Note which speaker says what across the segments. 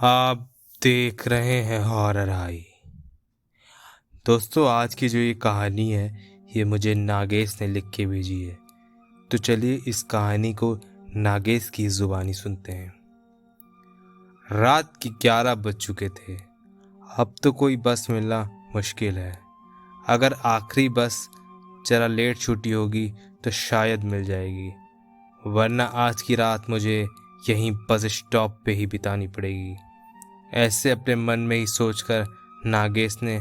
Speaker 1: आप देख रहे हैं हॉरर आई। दोस्तों, आज की जो ये कहानी है ये मुझे नागेश ने लिख के भेजी है। तो चलिए इस कहानी को नागेश की ज़ुबानी सुनते हैं। रात के 11 बज चुके थे। अब तो कोई बस मिलना मुश्किल है। अगर आखिरी बस जरा लेट छूटी होगी तो शायद मिल जाएगी, वरना आज की रात मुझे यहीं बस स्टॉप पे ही बितानी पड़ेगी। ऐसे अपने मन में ही सोचकर नागेश ने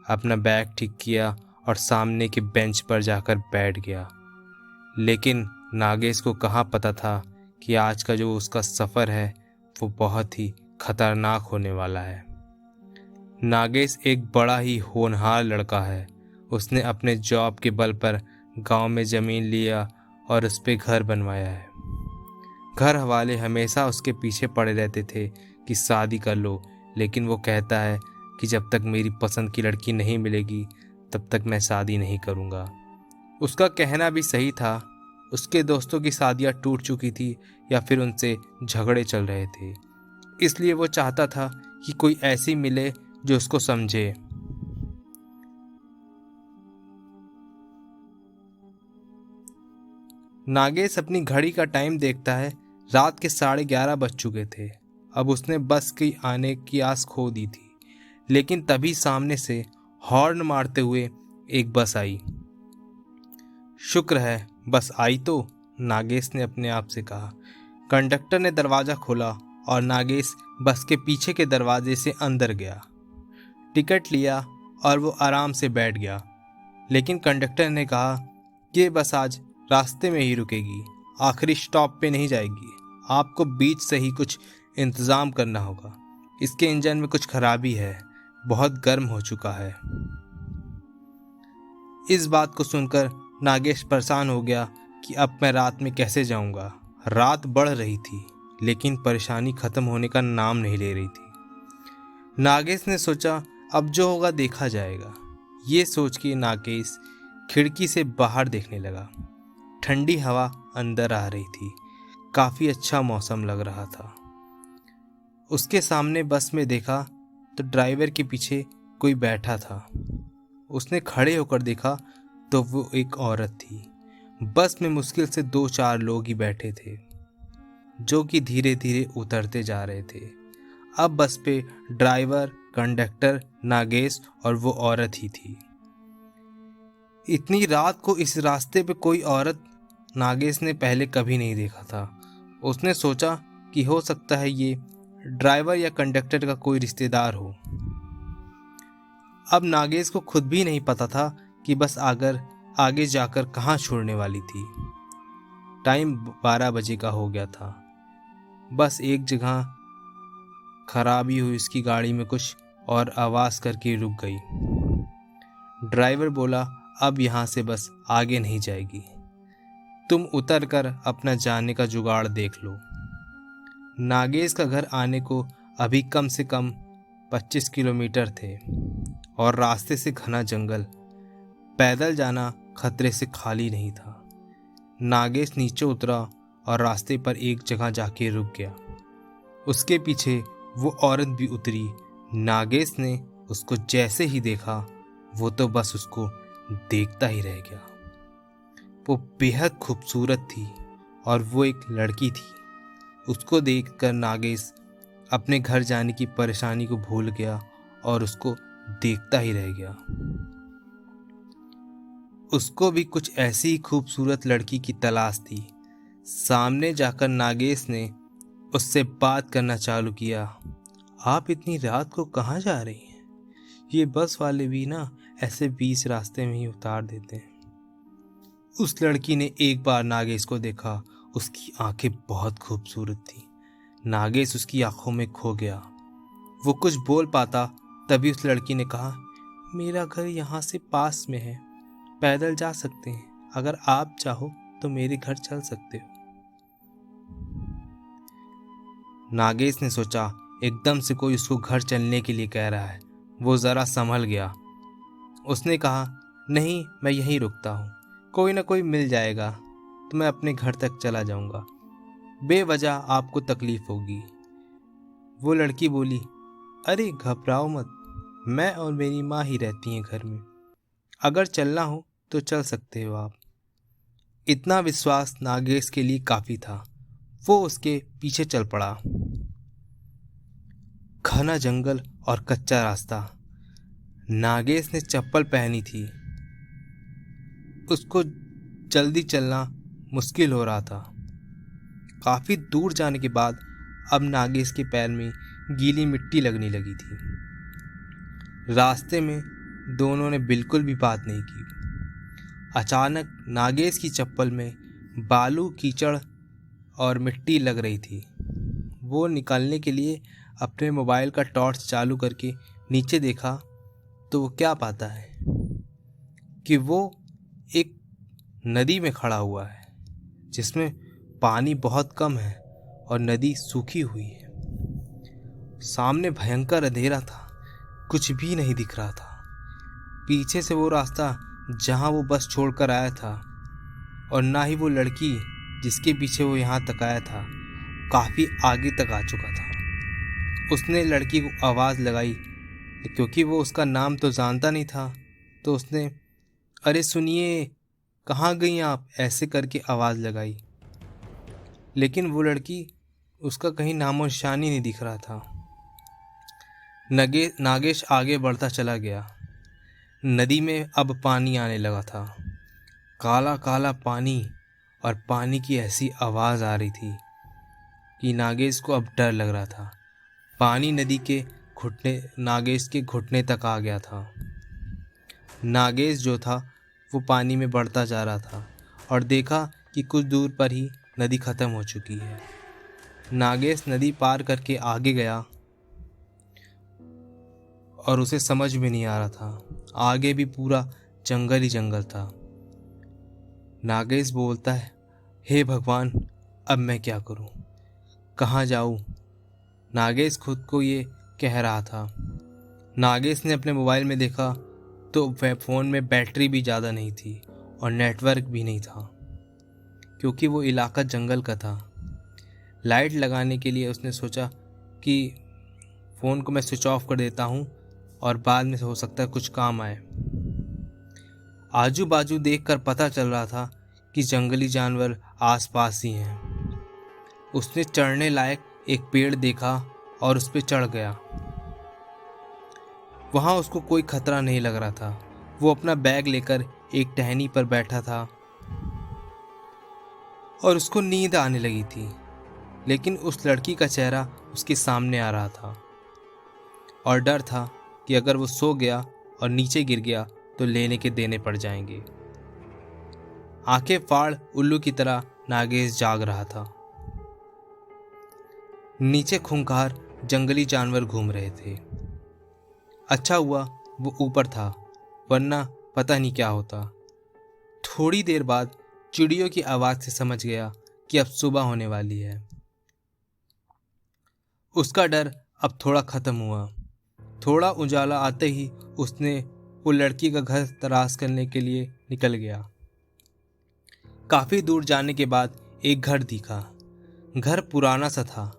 Speaker 1: अपना बैग ठीक किया और सामने के बेंच पर जाकर बैठ गया। लेकिन नागेश को कहाँ पता था कि आज का जो उसका सफ़र है वो बहुत ही खतरनाक होने वाला है। नागेश एक बड़ा ही होनहार लड़का है। उसने अपने जॉब के बल पर गांव में ज़मीन लिया और उस पर घर बनवाया है। घर वाले हमेशा उसके पीछे पड़े रहते थे कि शादी कर लो, लेकिन वो कहता है कि जब तक मेरी पसंद की लड़की नहीं मिलेगी तब तक मैं शादी नहीं करूँगा। उसका कहना भी सही था। उसके दोस्तों की शादियाँ टूट चुकी थी या फिर उनसे झगड़े चल रहे थे, इसलिए वो चाहता था कि कोई ऐसी मिले जो उसको समझे। नागेश अपनी घड़ी का टाइम देखता है। रात के 11:30 बज चुके थे। अब उसने बस की आने की आस खो दी थी, लेकिन तभी सामने से हॉर्न मारते हुए एक बस आई। शुक्र है बस आई तो, नागेश ने अपने आप से कहा। कंडक्टर ने दरवाज़ा खोला और नागेश बस के पीछे के दरवाजे से अंदर गया। टिकट लिया और वो आराम से बैठ गया। लेकिन कंडक्टर ने कहा कि ये बस आज रास्ते में ही रुकेगी, आखिरी स्टॉप पे नहीं जाएगी। आपको बीच से ही कुछ इंतज़ाम करना होगा। इसके इंजन में कुछ खराबी है, बहुत गर्म हो चुका है। इस बात को सुनकर नागेश परेशान हो गया कि अब मैं रात में कैसे जाऊंगा। रात बढ़ रही थी लेकिन परेशानी ख़त्म होने का नाम नहीं ले रही थी। नागेश ने सोचा अब जो होगा देखा जाएगा। ये सोच के नागेश खिड़की से बाहर देखने लगा। ठंडी हवा अंदर आ रही थी। काफ़ी अच्छा मौसम लग रहा था। उसके सामने बस में देखा तो ड्राइवर के पीछे कोई बैठा था। उसने खड़े होकर देखा तो वो एक औरत थी। बस में मुश्किल से 2-4 लोग ही बैठे थे, जो कि धीरे धीरे उतरते जा रहे थे। अब बस पे ड्राइवर, कंडक्टर, नागेश और वो औरत ही थी। इतनी रात को इस रास्ते पे कोई औरत नागेश ने पहले कभी नहीं देखा था। उसने सोचा कि हो सकता है ये ड्राइवर या कंडक्टर का कोई रिश्तेदार हो। अब नागेश को खुद भी नहीं पता था कि बस आगे जाकर कहाँ छोड़ने वाली थी। टाइम 12 बजे का हो गया था। बस एक जगह खराबी हुई, उसकी गाड़ी में कुछ और आवाज़ करके रुक गई। ड्राइवर बोला अब यहाँ से बस आगे नहीं जाएगी, तुम उतर कर अपना जाने का जुगाड़ देख लो। नागेश का घर आने को अभी कम से कम 25 किलोमीटर थे और रास्ते से घना जंगल। पैदल जाना खतरे से खाली नहीं था। नागेश नीचे उतरा और रास्ते पर एक जगह जाके रुक गया। उसके पीछे वो औरत भी उतरी। नागेश ने उसको जैसे ही देखा वो तो बस उसको देखता ही रह गया। वो बेहद खूबसूरत थी और वो एक लड़की थी। उसको देखकर नागेश अपने घर जाने की परेशानी को भूल गया और उसको देखता ही रह गया। उसको भी कुछ ऐसी ही खूबसूरत लड़की की तलाश थी। सामने जाकर नागेश ने उससे बात करना चालू किया। आप इतनी रात को कहाँ जा रही हैं? ये बस वाले भी ना ऐसे बीच रास्ते में ही उतार देते हैं। उस लड़की ने एक बार नागेश को देखा। उसकी आंखें बहुत खूबसूरत थी। नागेश उसकी आंखों में खो गया। वो कुछ बोल पाता तभी उस लड़की ने कहा, मेरा घर यहाँ से पास में है, पैदल जा सकते हैं। अगर आप चाहो तो मेरे घर चल सकते हो। नागेश ने सोचा एकदम से कोई उसको घर चलने के लिए कह रहा है। वो ज़रा संभल गया। उसने कहा, नहीं, मैं यहीं रुकता हूँ, कोई ना कोई मिल जाएगा तो मैं अपने घर तक चला जाऊँगा। बेवजह आपको तकलीफ़ होगी। वो लड़की बोली, अरे घबराओ मत, मैं और मेरी माँ ही रहती हैं घर में, अगर चलना हो तो चल सकते हो आप। इतना विश्वास नागेश के लिए काफ़ी था। वो उसके पीछे चल पड़ा। घना जंगल और कच्चा रास्ता। नागेश ने चप्पल पहनी थी। उसको जल्दी चलना मुश्किल हो रहा था। काफ़ी दूर जाने के बाद अब नागेश के पैर में गीली मिट्टी लगने लगी थी। रास्ते में दोनों ने बिल्कुल भी बात नहीं की। अचानक नागेश की चप्पल में बालू, कीचड़ और मिट्टी लग रही थी। वो निकालने के लिए अपने मोबाइल का टॉर्च चालू करके नीचे देखा तो वो क्या पाता है कि वो एक नदी में खड़ा हुआ है जिसमें पानी बहुत कम है और नदी सूखी हुई है। सामने भयंकर अंधेरा था, कुछ भी नहीं दिख रहा था। पीछे से वो रास्ता जहाँ वो बस छोड़कर आया था और ना ही वो लड़की जिसके पीछे वो यहाँ तक आया था काफ़ी आगे तक आ चुका था। उसने लड़की को आवाज़ लगाई, क्योंकि वो उसका नाम तो जानता नहीं था, तो उसने अरे सुनिए, कहाँ गई आप, ऐसे करके आवाज़ लगाई। लेकिन वो लड़की, उसका कहीं नामो निशान ही नहीं दिख रहा था। नागेश आगे बढ़ता चला गया। नदी में अब पानी आने लगा था, काला काला पानी, और पानी की ऐसी आवाज़ आ रही थी कि नागेश को अब डर लग रहा था। पानी नदी के घुटने, नागेश के घुटने तक आ गया था। नागेश जो था वो पानी में बढ़ता जा रहा था और देखा कि कुछ दूर पर ही नदी ख़त्म हो चुकी है। नागेश नदी पार करके आगे गया और उसे समझ में नहीं आ रहा था, आगे भी पूरा जंगल ही जंगल था। नागेश बोलता है, हे भगवान, अब मैं क्या करूं, कहाँ जाऊं? नागेश खुद को ये कह रहा था। नागेश ने अपने मोबाइल में देखा तो फ़ोन में बैटरी भी ज़्यादा नहीं थी और नेटवर्क भी नहीं था, क्योंकि वो इलाका जंगल का था। लाइट लगाने के लिए उसने सोचा कि फ़ोन को मैं स्विच ऑफ कर देता हूँ और बाद में हो सकता है कुछ काम आए। आजू बाजू देखकर पता चल रहा था कि जंगली जानवर आसपास ही हैं। उसने चढ़ने लायक एक पेड़ देखा और उस पर चढ़ गया। वहाँ उसको कोई खतरा नहीं लग रहा था। वो अपना बैग लेकर एक टहनी पर बैठा था और उसको नींद आने लगी थी, लेकिन उस लड़की का चेहरा उसके सामने आ रहा था और डर था कि अगर वो सो गया और नीचे गिर गया तो लेने के देने पड़ जाएंगे। आंखें फाड़ उल्लू की तरह नागेश जाग रहा था। नीचे खूंखार जंगली जानवर घूम रहे थे। अच्छा हुआ वो ऊपर था, वरना पता नहीं क्या होता। थोड़ी देर बाद चिड़ियों की आवाज़ से समझ गया कि अब सुबह होने वाली है। उसका डर अब थोड़ा ख़त्म हुआ। थोड़ा उजाला आते ही उसने वो लड़की का घर तलाश करने के लिए निकल गया। काफ़ी दूर जाने के बाद एक घर दिखा। घर पुराना सा था।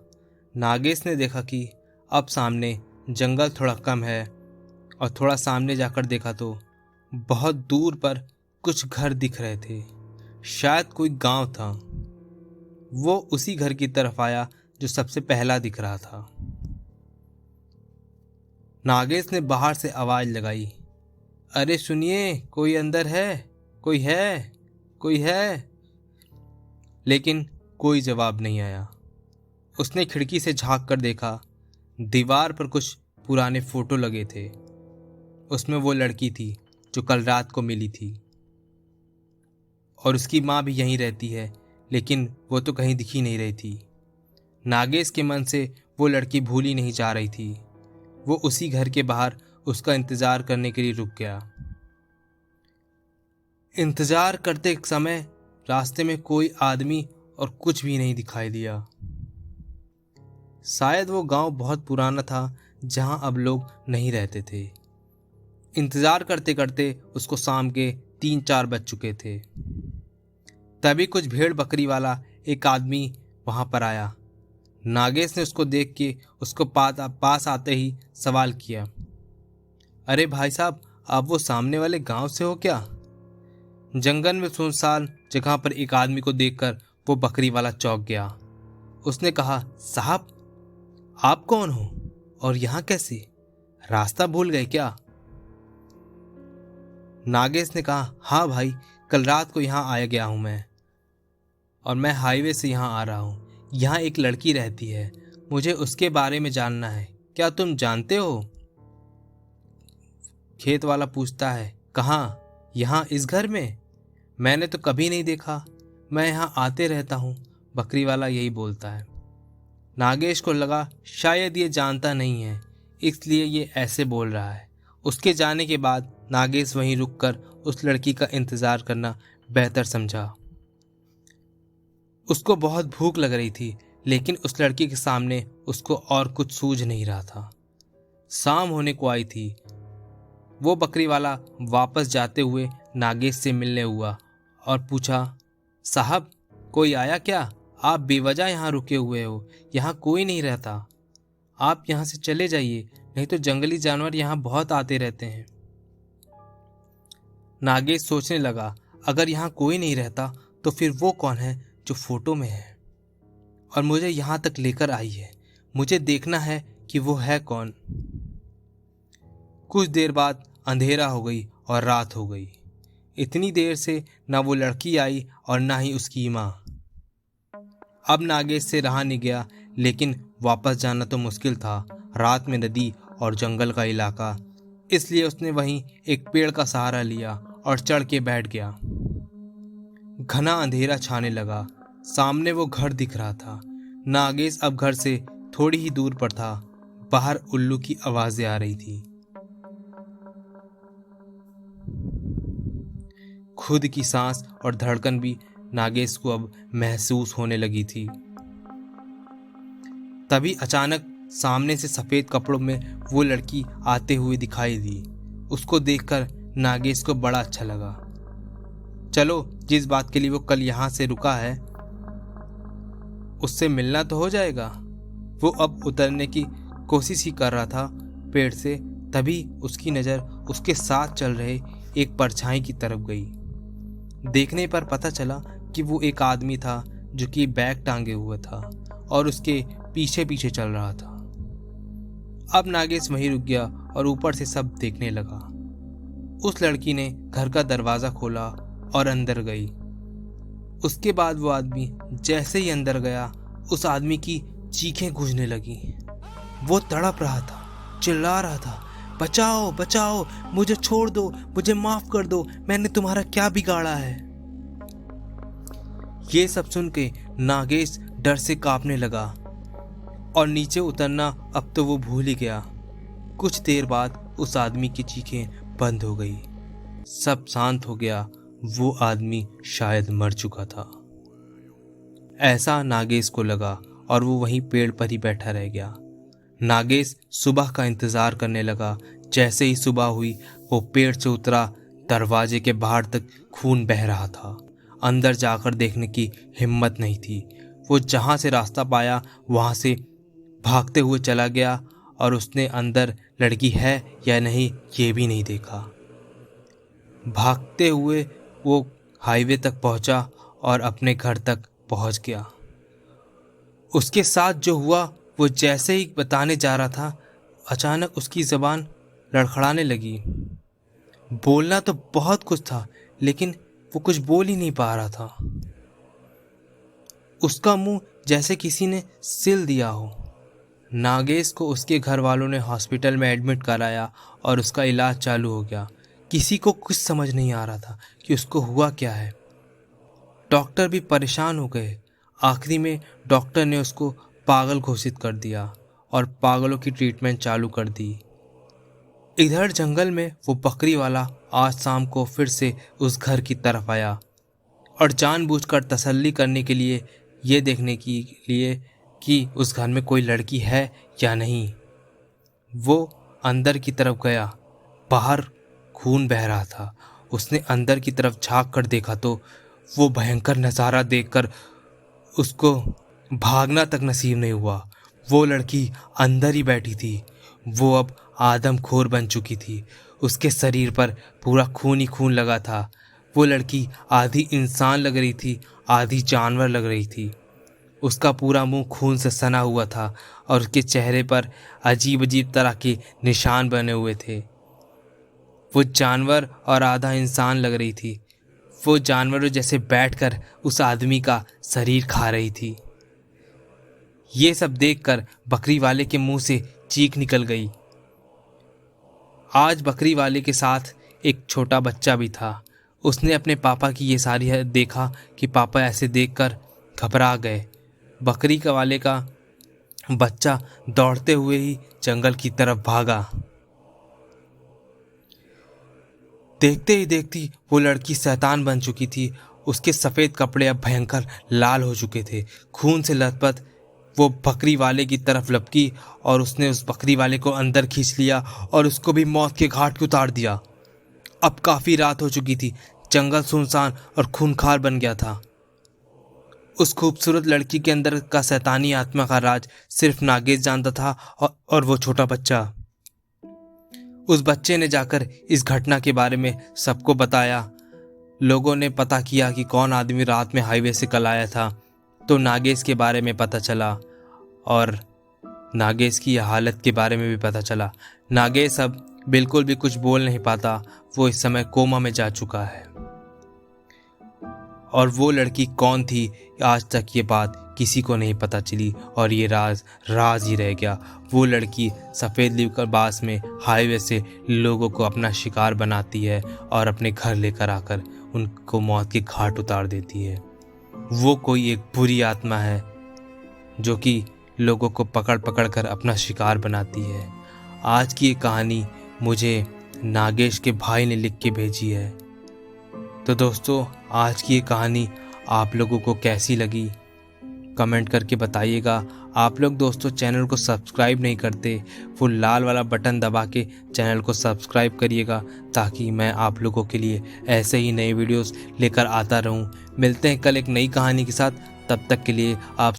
Speaker 1: नागेश ने देखा कि अब सामने जंगल थोड़ा कम है और थोड़ा सामने जाकर देखा तो बहुत दूर पर कुछ घर दिख रहे थे। शायद कोई गांव था। वो उसी घर की तरफ आया जो सबसे पहला दिख रहा था। नागेश ने बाहर से आवाज़ लगाई, अरे सुनिए, कोई अंदर है, कोई है, कोई है? लेकिन कोई जवाब नहीं आया। उसने खिड़की से झांक कर देखा। दीवार पर कुछ पुराने फोटो लगे थे। उसमें वो लड़की थी जो कल रात को मिली थी और उसकी माँ भी यहीं रहती है, लेकिन वो तो कहीं दिखी नहीं रही थी। नागेश के मन से वो लड़की भूली नहीं जा रही थी। वो उसी घर के बाहर उसका इंतज़ार करने के लिए रुक गया। इंतज़ार करते समय रास्ते में कोई आदमी और कुछ भी नहीं दिखाई दिया। शायद वो गांव बहुत पुराना था जहां अब लोग नहीं रहते थे। इंतज़ार करते करते उसको शाम के 3-4 बज चुके थे। तभी कुछ भेड़ बकरी वाला एक आदमी वहां पर आया। नागेश ने उसको देख के उसको पास आते ही सवाल किया, अरे भाई साहब, आप वो सामने वाले गांव से हो क्या? जंगल में सुनसान जगह पर एक आदमी को देखकर वो बकरी वाला चौंक गया। उसने कहा, साहब आप कौन हो और यहाँ कैसे? रास्ता भूल गए क्या? नागेश ने कहा, हाँ भाई, कल रात को यहाँ आया गया हूँ मैं, और मैं हाईवे से यहाँ आ रहा हूँ। यहाँ एक लड़की रहती है, मुझे उसके बारे में जानना है, क्या तुम जानते हो? खेत वाला पूछता है, कहाँ? यहाँ इस घर में? मैंने तो कभी नहीं देखा, मैं यहाँ आते रहता हूँ, बकरी वाला यही बोलता है। नागेश को लगा शायद ये जानता नहीं है, इसलिए ये ऐसे बोल रहा है। उसके जाने के बाद नागेश वहीं रुककर उस लड़की का इंतजार करना बेहतर समझा। उसको बहुत भूख लग रही थी, लेकिन उस लड़की के सामने उसको और कुछ सूझ नहीं रहा था। शाम होने को आई थी। वो बकरी वाला वापस जाते हुए नागेश से मिलने हुआ और पूछा, साहब कोई आया क्या? आप बेवजह यहाँ रुके हुए हो, यहाँ कोई नहीं रहता। आप यहाँ से चले जाइए, नहीं तो जंगली जानवर यहाँ बहुत आते रहते हैं। नागेश सोचने लगा, अगर यहाँ कोई नहीं रहता तो फिर वो कौन है जो फोटो में है और मुझे यहाँ तक लेकर आई है? मुझे देखना है कि वो है कौन। कुछ देर बाद अंधेरा हो गई और रात हो गई। इतनी देर से ना वो लड़की आई और ना ही उसकी माँ। अब नागेश से रहा नहीं गया, लेकिन वापस जाना तो मुश्किल था। रात में नदी और जंगल का इलाका, इसलिए उसने वहीं एक पेड़ का सहारा लिया और चढ़ के बैठ गया। घना अंधेरा छाने लगा। सामने वो घर दिख रहा था। नागेश अब घर से थोड़ी ही दूर पर था। बाहर उल्लू की आवाजें आ रही थी। खुद की सांस और धड़कन भी नागेश को अब महसूस होने लगी थी। तभी अचानक सामने से सफेद कपड़ों में वो लड़की आते हुए दिखाई दी। उसको देखकर नागेश को बड़ा अच्छा लगा। चलो, जिस बात के लिए वो कल यहाँ से रुका है उससे मिलना तो हो जाएगा। वो अब उतरने की कोशिश ही कर रहा था पेड़ से, तभी उसकी नज़र उसके साथ चल रहे एक परछाई की तरफ गई। देखने पर पता चला कि वो एक आदमी था जो कि बैग टांगे हुआ था और उसके पीछे पीछे चल रहा था। अब नागेश वहीं रुक गया और ऊपर से सब देखने लगा। उस लड़की ने घर का दरवाज़ा खोला और अंदर गई। उसके बाद वो आदमी जैसे ही अंदर गया, उस आदमी की चीखें गूंजने लगी। वो तड़प रहा था, चिल्ला रहा था, बचाओ बचाओ, मुझे छोड़ दो, मुझे माफ कर दो, मैंने तुम्हारा क्या बिगाड़ा है। ये सब सुन के नागेश डर से कांपने लगा और नीचे उतरना अब तो वो भूल ही गया। कुछ देर बाद उस आदमी की चीखें बंद हो गई। सब शांत हो गया। वो आदमी शायद मर चुका था, ऐसा नागेश को लगा और वो वहीं पेड़ पर ही बैठा रह गया। नागेश सुबह का इंतजार करने लगा। जैसे ही सुबह हुई वो पेड़ से उतरा। दरवाजे के बाहर तक खून बह रहा था। अंदर जाकर देखने की हिम्मत नहीं थी। वो जहाँ से रास्ता पाया वहाँ से भागते हुए चला गया और उसने अंदर लड़की है या नहीं ये भी नहीं देखा। भागते हुए वो हाईवे तक पहुँचा और अपने घर तक पहुँच गया। उसके साथ जो हुआ वो जैसे ही बताने जा रहा था, अचानक उसकी ज़बान लड़खड़ाने लगी। बोलना तो बहुत कुछ था, लेकिन वो कुछ बोल ही नहीं पा रहा था। उसका मुंह जैसे किसी ने सिल दिया हो। नागेश को उसके घर वालों ने हॉस्पिटल में एडमिट कराया और उसका इलाज चालू हो गया। किसी को कुछ समझ नहीं आ रहा था कि उसको हुआ क्या है। डॉक्टर भी परेशान हो गए। आखिरी में डॉक्टर ने उसको पागल घोषित कर दिया और पागलों की ट्रीटमेंट चालू कर दी। इधर जंगल में वो बकरी वाला आज शाम को फिर से उस घर की तरफ आया और जानबूझकर तसल्ली करने के लिए, ये देखने के लिए कि उस घर में कोई लड़की है या नहीं, वो अंदर की तरफ गया। बाहर खून बह रहा था। उसने अंदर की तरफ झांक कर देखा तो वो भयंकर नज़ारा देखकर उसको भागना तक नसीब नहीं हुआ। वो लड़की अंदर ही बैठी थी। वो अब आदमखोर बन चुकी थी। उसके शरीर पर पूरा खून ही खून लगा था। वो लड़की आधी इंसान लग रही थी, आधी जानवर लग रही थी। उसका पूरा मुंह खून से सना हुआ था और उसके चेहरे पर अजीब अजीब तरह के निशान बने हुए थे। वो जानवर और आधा इंसान लग रही थी। वो जानवरों जैसे बैठकर उस आदमी का शरीर खा रही थी। ये सब देखकर बकरी वाले के मुंह से चीख निकल गई। आज बकरी वाले के साथ एक छोटा बच्चा भी था। उसने अपने पापा की ये सारी देखा कि पापा ऐसे देखकर घबरा गए। बकरी का वाले का बच्चा दौड़ते हुए ही जंगल की तरफ भागा। देखते ही देखती वो लड़की शैतान बन चुकी थी। उसके सफ़ेद कपड़े अब भयंकर लाल हो चुके थे। खून से लथपथ वो बकरी वाले की तरफ लपकी और उसने उस बकरी वाले को अंदर खींच लिया और उसको भी मौत के घाट पे उतार दिया। अब काफ़ी रात हो चुकी थी। जंगल सुनसान और खूंखार बन गया था। उस खूबसूरत लड़की के अंदर का शैतानी आत्मा का राज सिर्फ नागेश जानता था और वो छोटा बच्चा। उस बच्चे ने जाकर इस घटना के बारे में सबको बताया। लोगों ने पता किया कि कौन आदमी रात में हाईवे से कल आया था, तो नागेश के बारे में पता चला और नागेश की हालत के बारे में भी पता चला। नागेश अब बिल्कुल भी कुछ बोल नहीं पाता। वो इस समय कोमा में जा चुका है। और वो लड़की कौन थी, आज तक ये बात किसी को नहीं पता चली और ये राज ही रह गया। वो लड़की सफ़ेद लिबास में हाईवे से लोगों को अपना शिकार बनाती है और अपने घर लेकर आकर उनको मौत के घाट उतार देती है। वो कोई एक बुरी आत्मा है जो कि लोगों को पकड़ पकड़ कर अपना शिकार बनाती है। आज की ये कहानी मुझे नागेश के भाई ने लिख के भेजी है। तो दोस्तों, आज की ये कहानी आप लोगों को कैसी लगी कमेंट करके बताइएगा। आप लोग दोस्तों चैनल को सब्सक्राइब नहीं करते, वो लाल वाला बटन दबा के चैनल को सब्सक्राइब करिएगा ताकि मैं आप लोगों के लिए ऐसे ही नए वीडियोस लेकर आता रहूं। मिलते हैं कल एक नई कहानी के साथ। तब तक के लिए आप